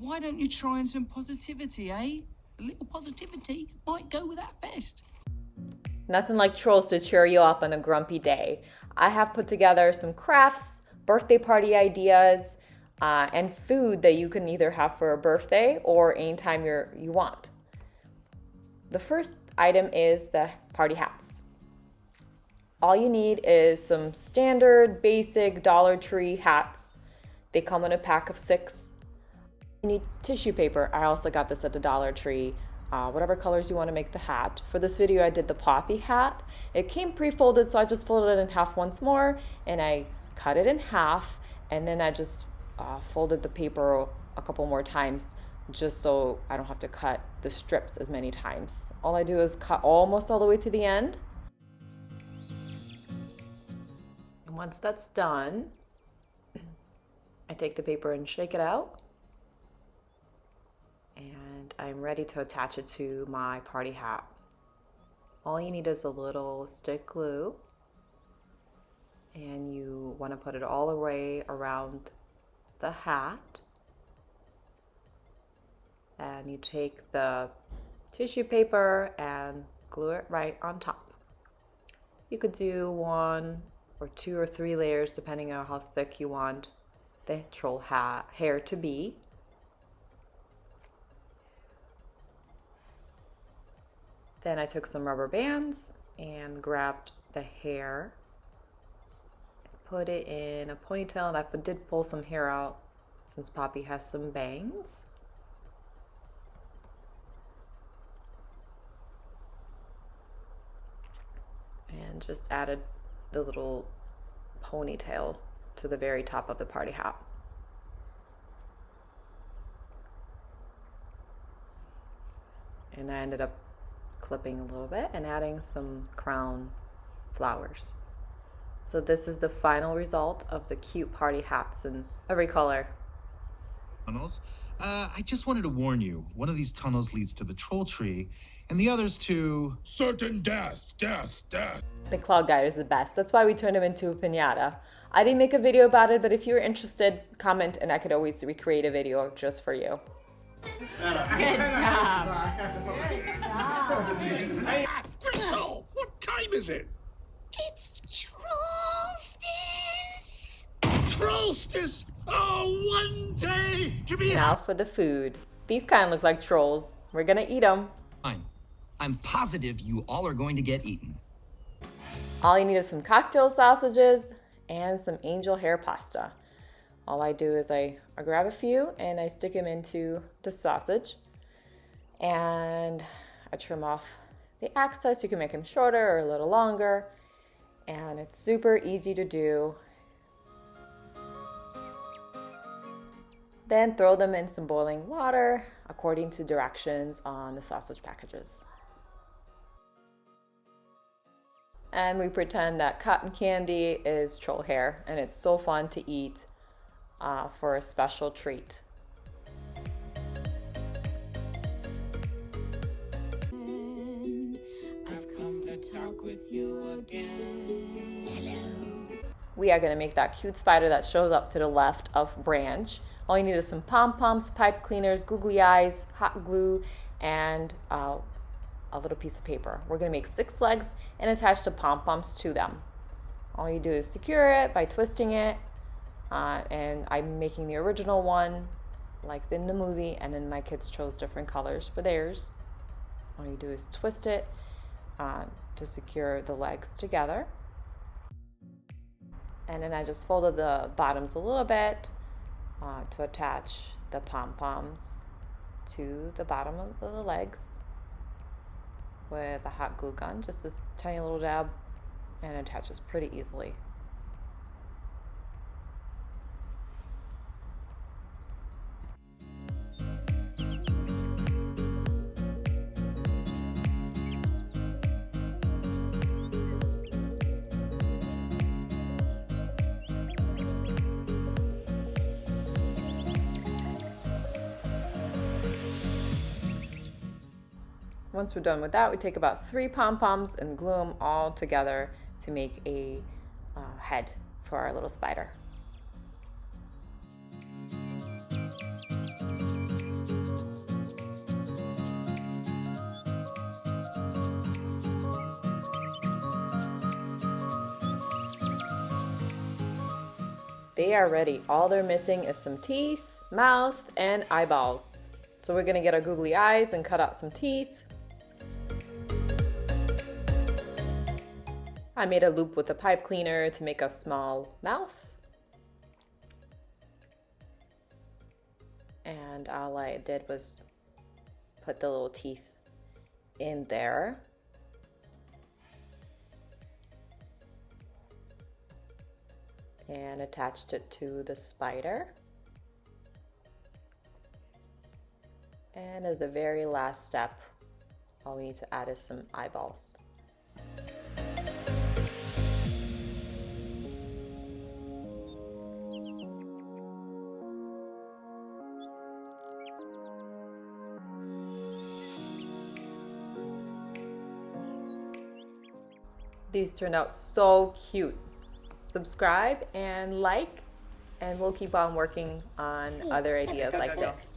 why don't you try some positivity, eh? A little positivity might go with that best. Nothing like trolls to cheer you up on a grumpy day. I have put together some crafts, birthday party ideas, and food that you can either have for a birthday or anytime you want. The first item is the party hats. All you need is some standard basic Dollar Tree hats. They come in a pack of 6. You need tissue paper. I also got this at the Dollar Tree. Whatever colors you want to make the hat. For this video, I did the poppy hat. It came pre-folded, so I just folded it in half once more, and I cut it in half, and then I just folded the paper a couple more times, just so I don't have to cut the strips as many times. All I do is cut almost all the way to the end. And once that's done, I take the paper and shake it out. And I'm ready to attach it to my party hat. All you need is a little stick glue, and you want to put it all the way around the hat. And you take the tissue paper and glue it right on top. You could do 1 or 2 or 3 layers depending on how thick you want the troll hat hair to be. Then I took some rubber bands and grabbed the hair, put it in a ponytail, and I did pull some hair out since Poppy has some bangs. And just added the little ponytail to the very top of the party hat. And I ended up clipping a little bit and adding some crown flowers. So this is the final result of the cute party hats in every color. Tunnels. I just wanted to warn you, one of these tunnels leads to the troll tree, and the others to certain death. The cloud guide is the best. That's why we turned him into a pinata. I didn't make a video about it, but if you're interested, comment and I could always recreate a video just for you. Good job. So, what time is it? It's trollstice. Trollstice! Oh, one day to be... Now for the food. These kind of look like trolls. We're gonna eat them. Fine. I'm positive you all are going to get eaten. All you need is some cocktail sausages and some angel hair pasta. All I do is I grab a few and I stick them into the sausage, and I trim off the excess. You can make them shorter or a little longer, and it's super easy to do. Then throw them in some boiling water according to directions on the sausage packages. And we pretend that cotton candy is troll hair, and it's so fun to eat for a special treat. I've come to talk with you again. Hello. We are going to make that cute spider that shows up to the left of Branch. All you need is some pom-poms, pipe cleaners, googly eyes, hot glue, and a little piece of paper. We're going to make 6 legs and attach the pom-poms to them. All you do is secure it by twisting it, and I'm making the original one like in the movie, and then my kids chose different colors for theirs. All you do is twist it to secure the legs together. And then I just folded the bottoms a little bit to attach the pom-poms to the bottom of the legs with a hot glue gun, just a tiny little dab, and it attaches pretty easily. Once we're done with that, we take about 3 pom-poms and glue them all together to make a head for our little spider. They are ready. All they're missing is some teeth, mouth, and eyeballs. So we're gonna get our googly eyes and cut out some teeth. I made a loop with a pipe cleaner to make a small mouth. And all I did was put the little teeth in there. And attached it to the spider. And as the very last step, all we need to add is some eyeballs. These turned out so cute. Subscribe and like, and we'll keep on working on other ideas like this.